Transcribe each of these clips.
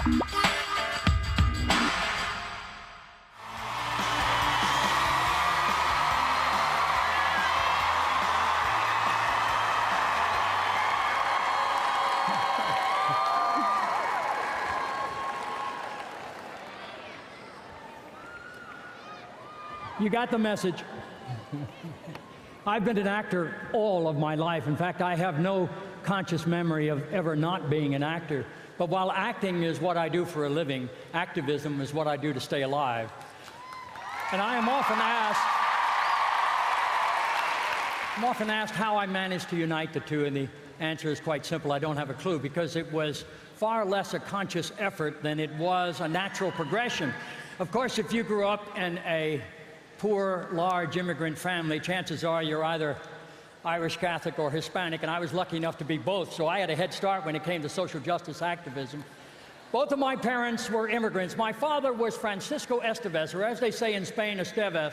You got the message. I've been an actor all of my life. In fact, I have no conscious memory of ever not being an actor. But while acting is what I do for a living, activism is what I do to stay alive. And I am often asked how I managed to unite the two, and the answer is quite simple. I don't have a clue, because it was far less a conscious effort than it was a natural progression. Of course, if you grew up in a poor, large immigrant family, chances are you're either Irish Catholic or Hispanic, and I was lucky enough to be both, so I had a head start when it came to social justice activism. Both of my parents were immigrants. My father was Francisco Estevez, or as they say in Spain, Estevez.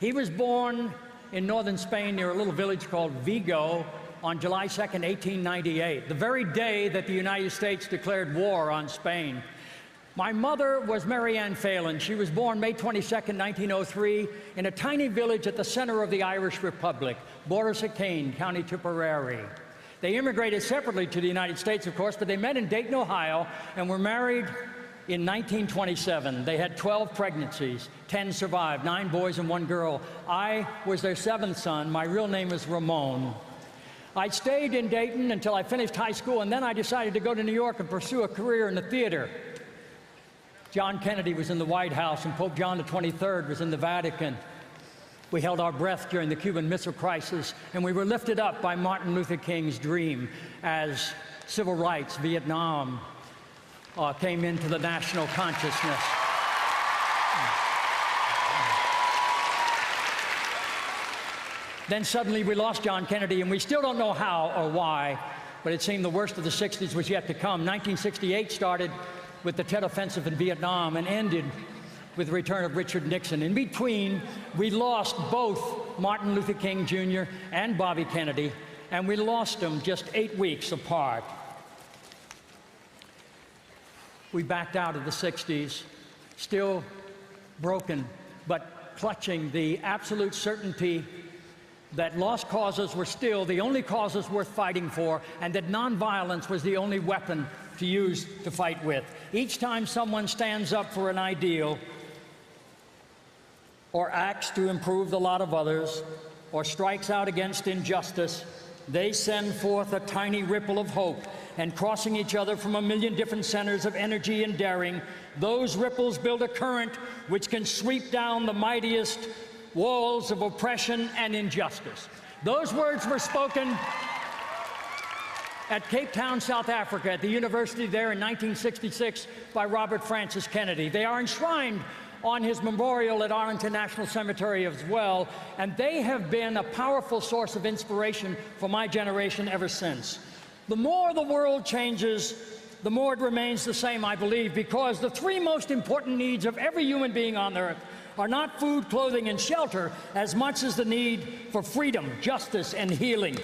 He was born in northern Spain near a little village called Vigo on July 2nd, 1898, the very day that the United States declared war on Spain. My mother was Mary Ann Phelan. She was born May 22nd, 1903, in a tiny village at the center of the Irish Republic, Borrisokane, County Tipperary. They immigrated separately to the United States, of course, but they met in Dayton, Ohio, and were married in 1927. They had 12 pregnancies. 10 survived, 9 boys and 1 girl. I was their 7th son. My real name is Ramon. I stayed in Dayton until I finished high school, and then I decided to go to New York and pursue a career in the theater. John Kennedy was in the White House, and Pope John XXIII was in the Vatican. We held our breath during the Cuban Missile Crisis, and we were lifted up by Martin Luther King's dream as civil rights, Vietnam, came into the national consciousness. Then suddenly we lost John Kennedy, and we still don't know how or why, but it seemed the worst of the 60s was yet to come. 1968 started with the Tet Offensive in Vietnam and ended with the return of Richard Nixon. In between, we lost both Martin Luther King Jr. and Bobby Kennedy, and we lost them just 8 weeks apart. We backed out of the 60s, still broken, but clutching the absolute certainty that lost causes were still the only causes worth fighting for, and that nonviolence was the only weapon to use to fight with. Each time someone stands up for an ideal, or acts to improve the lot of others, or strikes out against injustice, they send forth a tiny ripple of hope, and crossing each other from a million different centers of energy and daring, those ripples build a current which can sweep down the mightiest walls of oppression and injustice. Those words were spoken at Cape Town, South Africa, at the university there in 1966 by Robert Francis Kennedy. They are enshrined on his memorial at Arlington National Cemetery as well, and they have been a powerful source of inspiration for my generation ever since. The more the world changes, the more it remains the same, I believe, because the 3 most important needs of every human being on earth are not food, clothing, and shelter as much as the need for freedom, justice, and healing.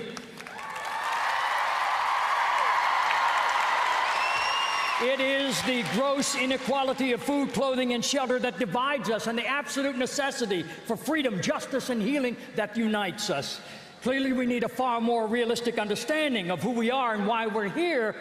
It is the gross inequality of food, clothing, and shelter that divides us, and the absolute necessity for freedom, justice, and healing that unites us. Clearly, we need a far more realistic understanding of who we are and why we're here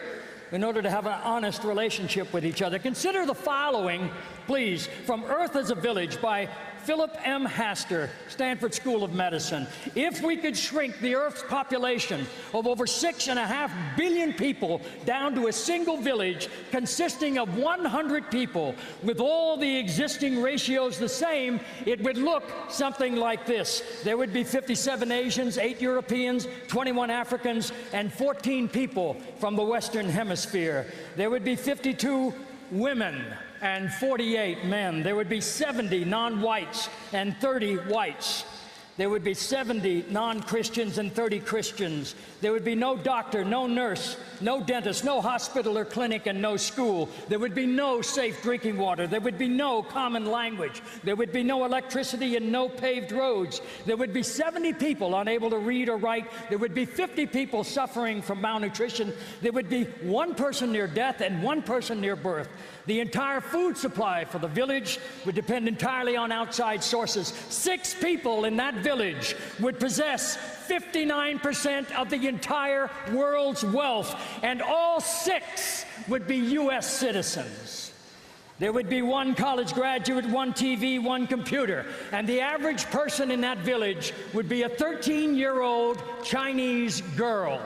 in order to have an honest relationship with each other. Consider the following, please, from Earth as a Village by Philip M. Haster, Stanford School of Medicine. If we could shrink the Earth's population of over 6.5 billion people down to a single village consisting of 100 people, with all the existing ratios the same, it would look something like this. There would be 57 Asians, 8 Europeans, 21 Africans, and 14 people from the Western Hemisphere. There would be 52 women and 48 men. There would be 70 non-whites and 30 whites. There would be 70 non-Christians and 30 Christians. There would be no doctor, no nurse, no dentist, no hospital or clinic, and no school. There would be no safe drinking water. There would be no common language. There would be no electricity and no paved roads. There would be 70 people unable to read or write. There would be 50 people suffering from malnutrition. There would be 1 person near death and 1 person near birth. The entire food supply for the village would depend entirely on outside sources. 6 people in that village would possess 59% of the entire world's wealth, and all 6 would be U.S. citizens. There would be 1 college graduate, 1 TV, 1 computer, and the average person in that village would be a 13-year-old Chinese girl.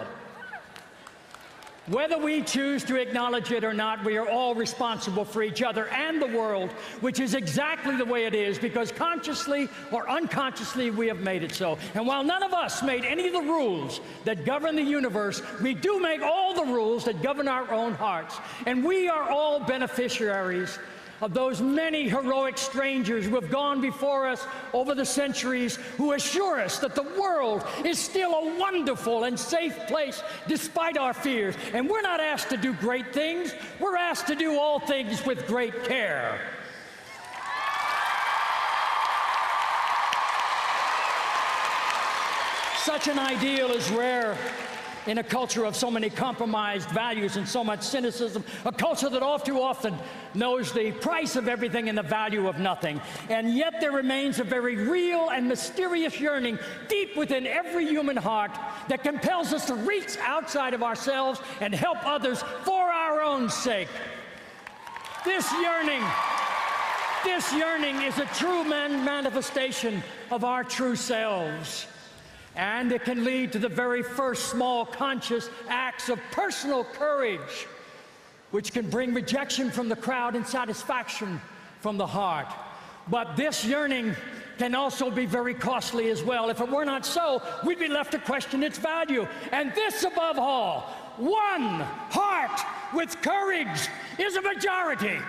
Whether we choose to acknowledge it or not, we are all responsible for each other and the world, which is exactly the way it is, because consciously or unconsciously we have made it so. And while none of us made any of the rules that govern the universe, we do make all the rules that govern our own hearts. And we are all beneficiaries of those many heroic strangers who have gone before us over the centuries, who assure us that the world is still a wonderful and safe place despite our fears. And we're not asked to do great things, we're asked to do all things with great care. Such an ideal is rare in a culture of so many compromised values and so much cynicism, a culture that all too often knows the price of everything and the value of nothing. And yet there remains a very real and mysterious yearning deep within every human heart that compels us to reach outside of ourselves and help others for our own sake. This yearning is a true manifestation of our true selves. And it can lead to the very first small conscious acts of personal courage, which can bring rejection from the crowd and satisfaction from the heart. But this yearning can also be very costly as well. If it were not so, we'd be left to question its value. And this above all, one heart with courage is a majority.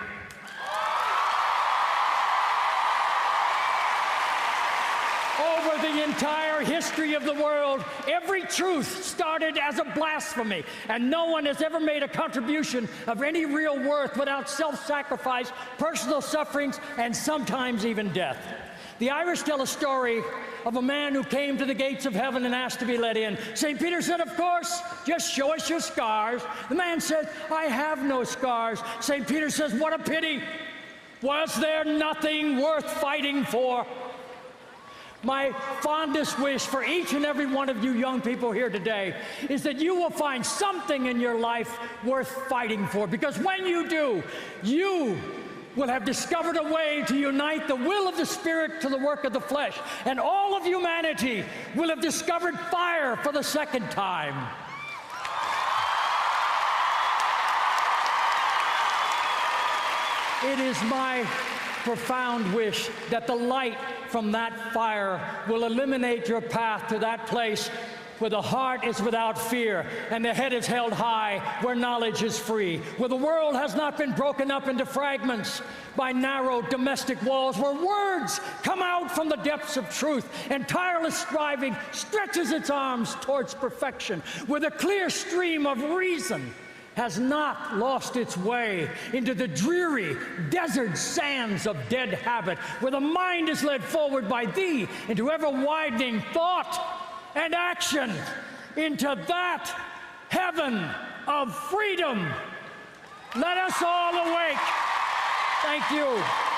Over the entire history of the world, every truth started as a blasphemy, and no one has ever made a contribution of any real worth without self-sacrifice, personal sufferings, and sometimes even death. The Irish tell a story of a man who came to the gates of heaven and asked to be let in. St. Peter said, "Of course, just show us your scars." The man said, "I have no scars." St. Peter says, "What a pity. Was there nothing worth fighting for?" My fondest wish for each and every one of you young people here today is that you will find something in your life worth fighting for, because when you do, you will have discovered a way to unite the will of the Spirit to the work of the flesh, and all of humanity will have discovered fire for the second time. It is my profound wish that the light from that fire will illuminate your path to that place where the heart is without fear and the head is held high, where knowledge is free, where the world has not been broken up into fragments by narrow domestic walls, where words come out from the depths of truth and tireless striving stretches its arms towards perfection, where the clear stream of reason has not lost its way into the dreary desert sands of dead habit, where the mind is led forward by thee into ever-widening thought and action, into that heaven of freedom. Let us all awake. Thank you.